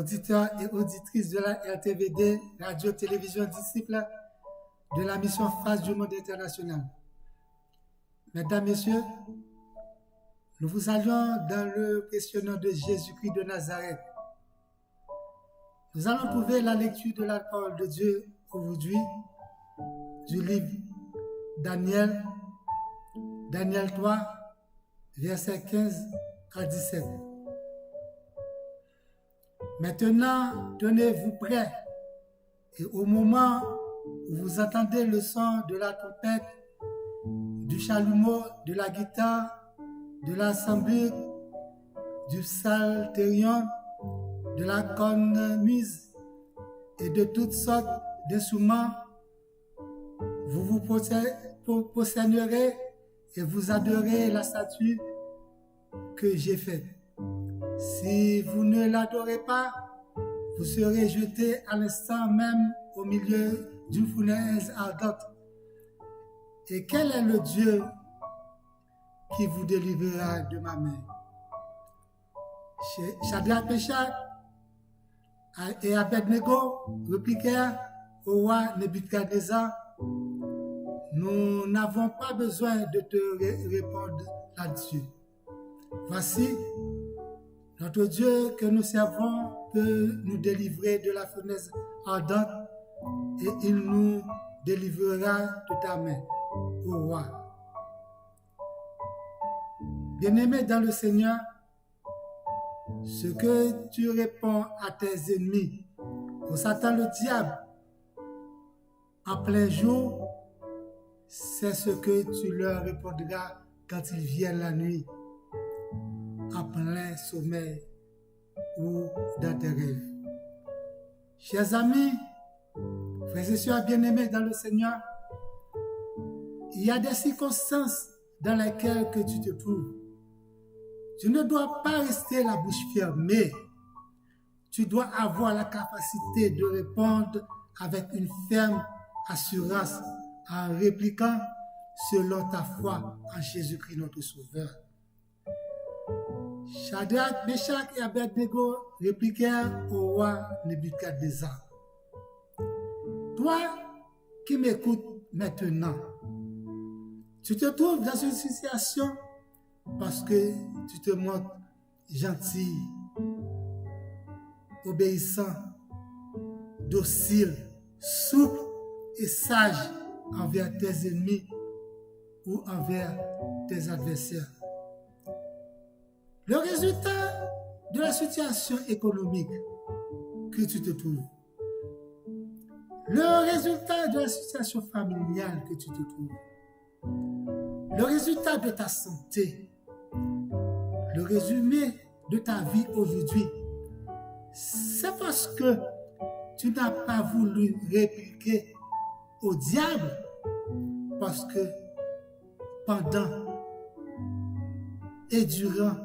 auditeurs et auditrices de la RTVD, Radio-Télévision Disciple de la mission Face du Monde International. Mesdames, Messieurs, nous vous saluons dans le précieux nom de Jésus-Christ de Nazareth. Nous allons trouver la lecture de la parole de Dieu aujourd'hui du livre Daniel 3, versets 15 à 17. Maintenant, tenez-vous prêts et au moment où vous entendez le son de la trompette, du chalumeau, de la guitare, de la sambuc, du psalterion, de la cornemuse et de toutes sortes d'instruments, vous vous prosternerez et vous adorez la statue que j'ai faite. Si vous ne l'adorez pas, vous serez jeté à l'instant même au milieu d'une fournaise ardente. Et quel est le Dieu qui vous délivrera de ma main? Shadrach, Meshach et Abednego répliquèrent au roi Nebuchadnezzar: nous n'avons pas besoin de te répondre là-dessus. Voici, notre Dieu que nous servons peut nous délivrer de la fournaise ardente et il nous délivrera de ta main, ô roi. Bien-aimé dans le Seigneur, ce que tu réponds à tes ennemis, au Satan le diable, en plein jour, c'est ce que tu leur répondras quand ils viennent la nuit, en plein sommeil ou dans tes rêves. Chers amis, frères et sœurs bien-aimés dans le Seigneur, il y a des circonstances dans lesquelles que tu te trouves. Tu ne dois pas rester la bouche fermée. Tu dois avoir la capacité de répondre avec une ferme assurance en répliquant selon ta foi en Jésus-Christ notre Sauveur. Shadrach, Meshach et Abednego répliquèrent au roi Nebuchadnezzar: toi qui m'écoutes maintenant, tu te trouves dans une situation parce que tu te montres gentil, obéissant, docile, souple et sage envers tes ennemis ou envers tes adversaires. Le résultat de la situation économique que tu te trouves, le résultat de la situation familiale que tu te trouves, le résultat de ta santé, le résumé de ta vie aujourd'hui, c'est parce que tu n'as pas voulu répliquer au diable, parce que pendant et durant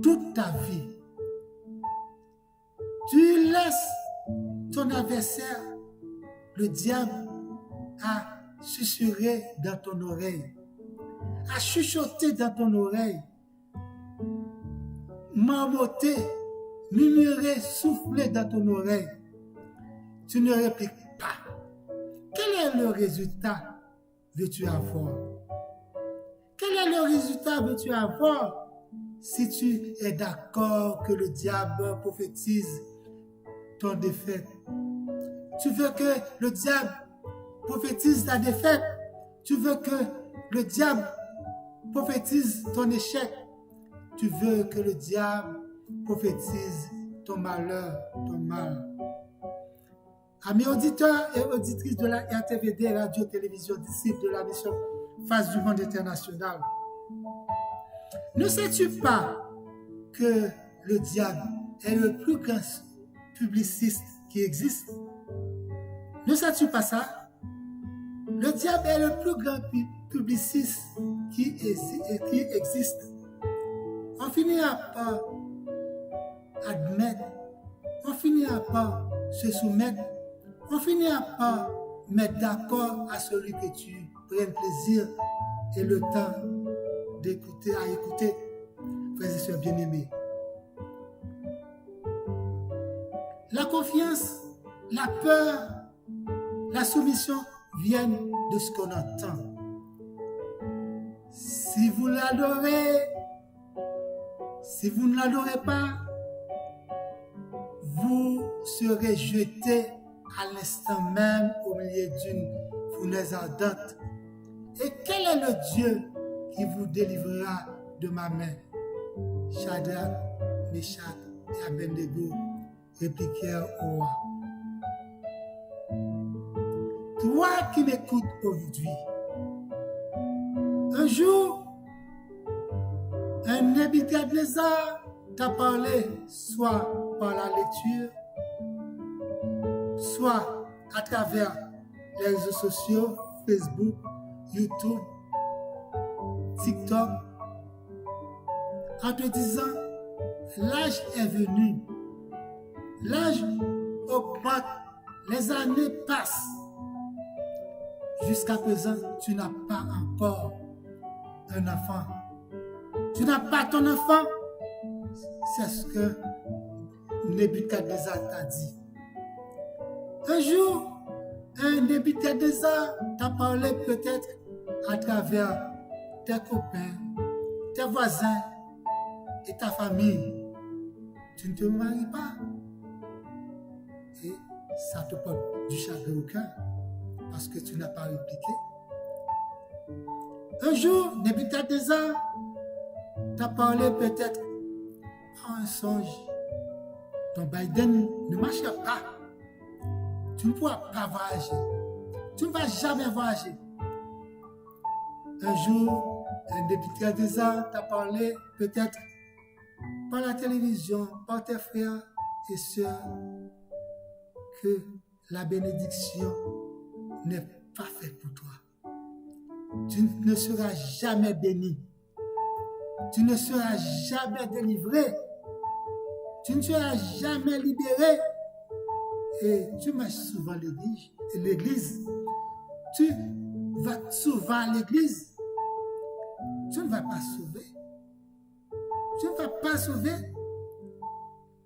toute ta vie, tu laisses ton adversaire, le diable, à susurrer dans ton oreille, à chuchoter dans ton oreille, marmotter, murmurer, souffler dans ton oreille. Tu ne répliques pas. Quel est le résultat veux-tu avoir? Quel est le résultat veux-tu avoir si tu es d'accord que le diable prophétise ton défaite? Tu veux que le diable prophétise ta défaite? Tu veux que le diable prophétise ton échec? Tu veux que le diable prophétise ton malheur, ton mal? Amis auditeurs et auditrices de la RTVD, Radio-Télévision Disciple de la mission Face du Monde International, ne sais-tu pas que le diable est le plus grand publiciste qui existe? Ne sais-tu pas ça? Le diable est le plus grand publiciste qui existe. On finira par admettre, on finira par se soumettre, on finira par mettre d'accord à celui que tu prennes plaisir et le temps d'écouter, à écouter. Frères et sœurs bien-aimés, la confiance, la peur, la soumission viennent de ce qu'on entend. Si vous l'adorez, si vous ne l'adorez pas, vous serez jeté à l'instant même au milieu d'une fournaise ardente. Et quel est le Dieu qui vous délivrera de ma main? Shadrach, Meshach et Abednego répliquèrent au roi. Toi qui m'écoutes aujourd'hui, un jour, un Nebuchadnezzar t'a parlé soit par la lecture, soit à travers les réseaux sociaux, Facebook, YouTube, TikTok, en te disant, l'âge est venu, l'âge augmente, les années passent. Jusqu'à présent, tu n'as pas encore un enfant. Tu n'as pas ton enfant. C'est ce que Nebuchadnezzar t'a dit. Un jour, un Nebuchadnezzar t'a parlé peut-être à travers tes copains, tes voisins et ta famille. Tu ne te maries pas. Et ça te porte du chagrin au cœur parce que tu n'as pas répliqué. Un jour, Nebuchadnezzar t'a parlé peut-être par un songe. Ton Biden ne marche pas. Tu ne pourras pas voyager. Tu ne vas jamais voyager. Un jour, un Nebuchadnezzar t'a parlé peut-être par la télévision, par tes frères et sœurs, que la bénédiction n'est pas faite pour toi. Tu ne seras jamais béni. Tu ne seras jamais délivré. Tu ne seras jamais libéré. Et tu marches souvent à l'église. Tu vas souvent à l'église. Tu ne vas pas sauver. Tu ne vas pas sauver.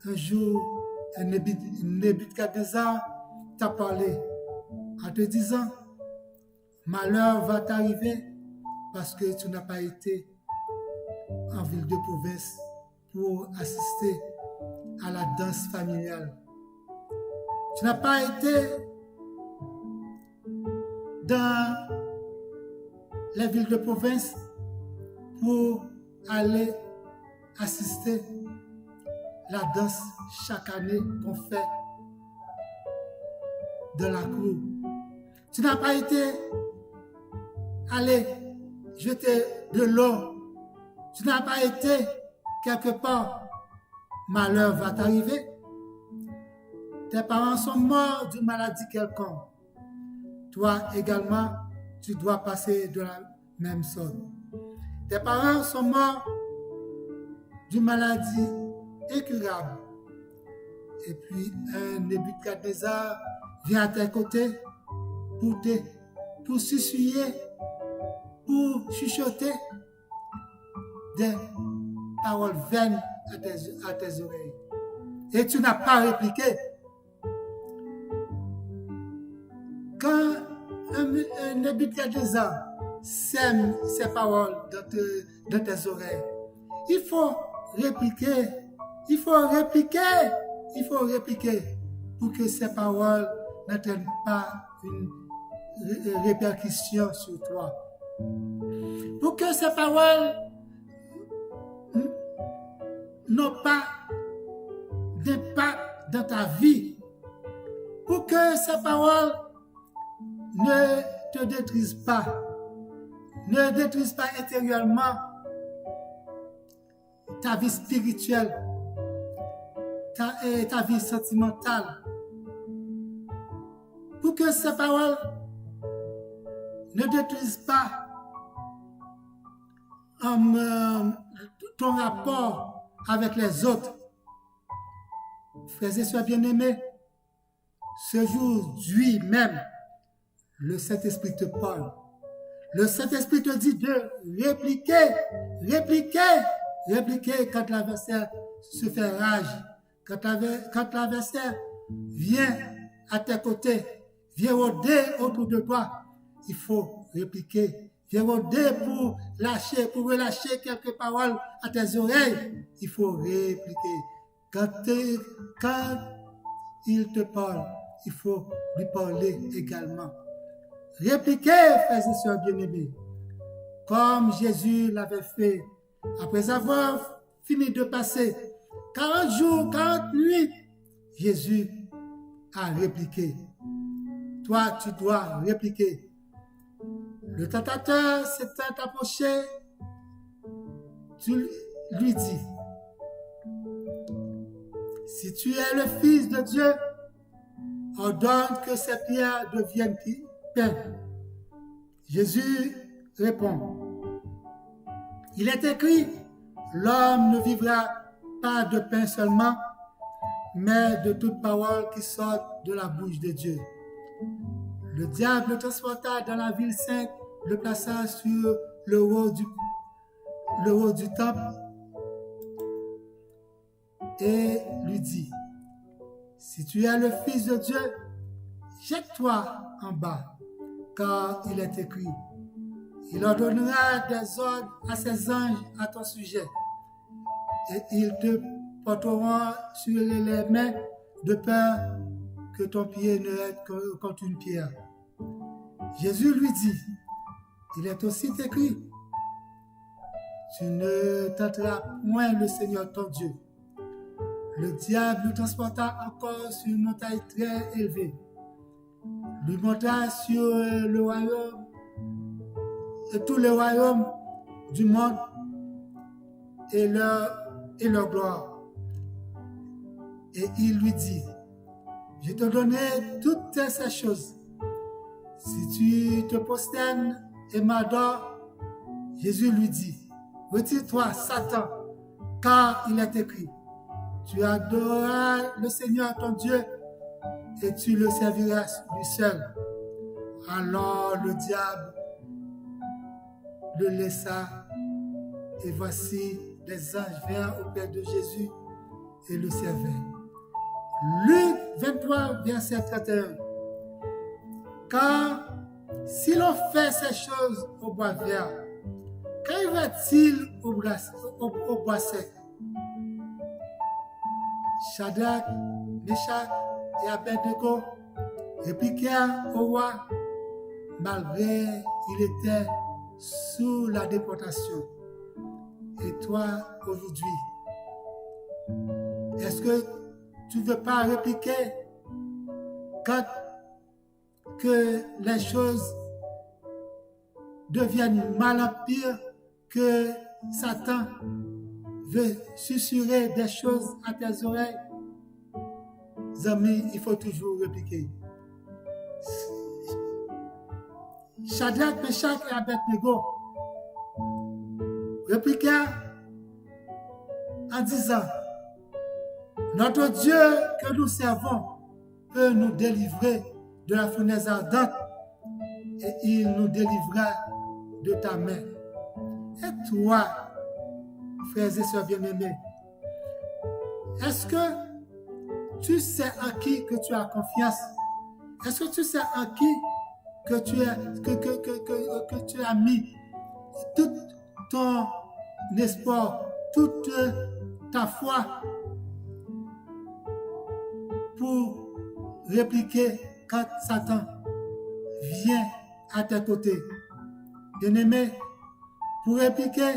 Un jour, un Nebuchadnezzar t'a parlé en te disant, malheur va t'arriver parce que tu n'as pas été en ville de province pour assister à la danse familiale. Tu n'as pas été dans les villes de province pour aller assister à la danse chaque année qu'on fait de la cour. Tu n'as pas été aller jeter de l'eau. Tu n'as pas été quelque part. Malheur va t'arriver. Tes parents sont morts d'une maladie quelconque. Toi également, tu dois passer de la même sorte. Tes parents sont morts d'une maladie incurable. Et puis un Nebuchadnezzar vient à tes côtés pour s'essuyer, pour chuchoter des paroles vaines à tes oreilles. Et tu n'as pas répliqué. Quand un Nebuchadnezzar sème ces paroles dans tes oreilles, il faut répliquer. Il faut répliquer. Il faut répliquer pour que ces paroles n'entraînent pas une répercussion sur toi. Pour que ces paroles n'ont pas d'impact dans ta vie. Pour que ces paroles ne te détruisent pas. Ne détruisent pas intérieurement ta vie spirituelle, ta vie sentimentale. Pour que ces paroles ne détruisent pas ton rapport avec les autres. Frères et sœurs bien-aimés, ce jour-là même, le Saint-Esprit te parle. Le Saint-Esprit te dit de répliquer quand l'adversaire se fait rage, quand l'adversaire vient à tes côtés, vient rôder autour de toi, il faut répliquer. Vient rôder pour relâcher quelques paroles à tes oreilles, il faut répliquer. Quand il te parle, il faut lui parler également. Répliquez, frères et sœurs bien-aimés, comme Jésus l'avait fait. Après avoir fini de passer 40 jours, 40 nuits, Jésus a répliqué. Toi, tu dois répliquer. Le tentateur s'est approché, tu lui dis, si tu es le Fils de Dieu, ordonne que ces pierres deviennent pain. Jésus répond, il est écrit, l'homme ne vivra pas de pain seulement, mais de toute parole qui sort de la bouche de Dieu. Le diable le transporta dans la ville sainte, le plaça sur le haut du temple et lui dit, si tu es le Fils de Dieu, jette-toi en bas, car il est écrit, il ordonnera des ordres à ses anges à ton sujet, et ils te porteront sur les mains de peur que ton pied ne heurte contre une pierre. Jésus lui dit, il est aussi écrit, tu ne tenteras point le Seigneur ton Dieu. Le diable le transporta encore sur une montagne très élevée, lui monta sur le royaume et tous les royaumes du monde et leur gloire. Et il lui dit, je te donnerai toutes ces choses. Si tu te prosternes et m'adores, Jésus lui dit, retire-toi, Satan, car il est écrit, tu adoreras le Seigneur ton Dieu et tu le serviras lui seul. Alors le diable le laissa et voici les anges vinrent auprès de Jésus et le servaient. Luc 23, verset 31. Car si l'on fait ces choses au bois vert, qu'arrivera-t-il au bois sec? Shadrach, Meshach et Abednego répliquèrent au roi, malgré il était sous la déportation. Et toi, aujourd'hui, est-ce que tu ne veux pas répliquer quand que les choses deviennent mal en pire, que Satan veut susurrer des choses à tes oreilles? Amis, il faut toujours répliquer. Shadrach, Meshach et Abednego répliquèrent en disant, notre Dieu que nous servons peut nous délivrer de la fournaise ardente et il nous délivrera de ta main. Et toi, frères et sœurs bien-aimés, est-ce que tu sais en qui que tu as confiance? Est-ce que tu sais en qui que tu as mis tout ton espoir, toute ta foi pour répliquer quand Satan vient à tes côtés? Bien-aimé, pour répliquer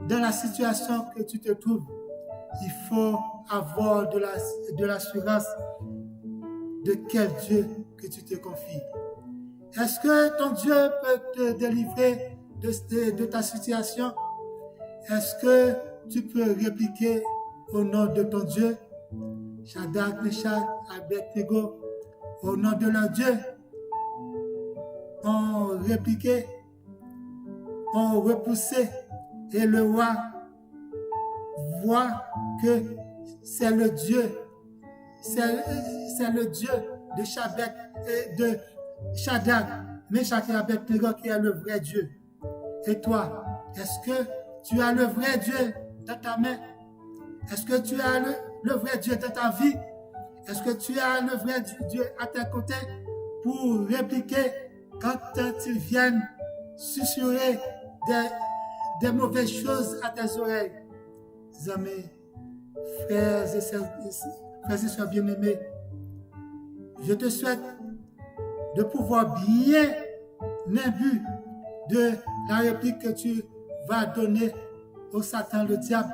dans la situation que tu te trouves, il faut avoir de l'assurance de quel Dieu que tu te confies. Est-ce que ton Dieu peut te délivrer de ta situation? Est-ce que tu peux répliquer au nom de ton Dieu? Shadrach, Meshach, Abednego, au nom de leur Dieu, ont répliqué, ont repoussé, et le roi voit que c'est le Dieu, c'est le Dieu de Shadrach, Meshach et Abednego qui est le vrai Dieu. Et toi, est-ce que tu as le vrai Dieu dans ta main? Est-ce que tu as le vrai Dieu dans ta vie? Est-ce que tu as le vrai Dieu à tes côtés pour répliquer quand ils viennent susurrer des mauvaises choses à tes oreilles? Amis, frères et sœurs bien-aimés, je te souhaite de pouvoir bien l'imbu de la réplique que tu vas donner au Satan, le diable,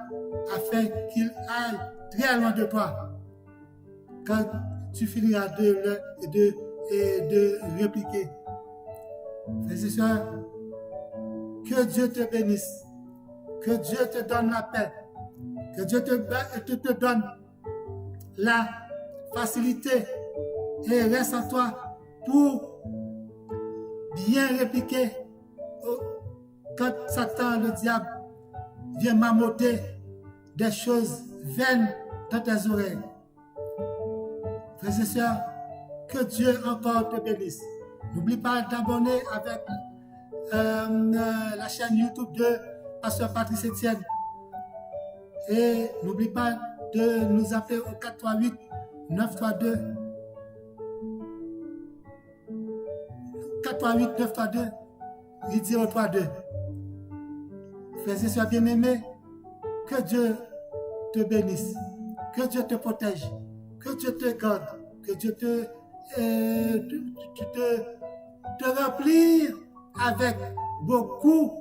afin qu'il aille très loin de toi quand tu finiras de répliquer. Frères et sœurs, que Dieu te bénisse, que Dieu te donne la paix, que Dieu te donne la facilité et reste à toi pour bien répliquer quand Satan, le diable, vient m'amoter des choses vaines dans tes oreilles. Frères et sœurs, que Dieu encore te bénisse. N'oublie pas d'abonner avec la chaîne YouTube de Pasteur Patrice Etienne. Et n'oublie pas de nous appeler au 438 932 438 932 8032. Frères et sœurs bien-aimés, que Dieu te bénisse, que Dieu te protège, que Dieu te garde, que Dieu te remplir avec beaucoup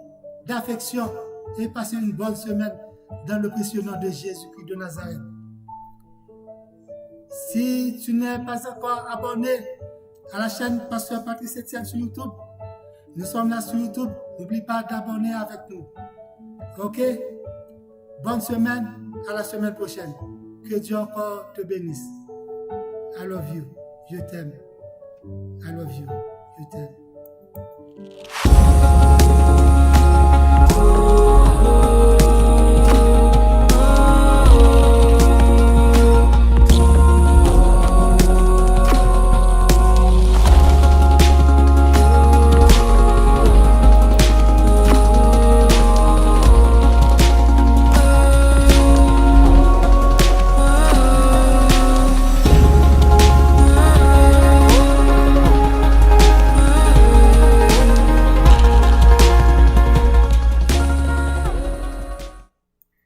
d'affection et passer une bonne semaine dans le précieux nom de Jésus-Christ de Nazareth. Si tu n'es pas encore abonné à la chaîne Pasteur Patrice Etienne sur YouTube, nous sommes là sur YouTube. N'oublie pas d'abonner avec nous. Ok? Bonne semaine, à la semaine prochaine. Que Dieu encore te bénisse. I love you. Je t'aime. I love you.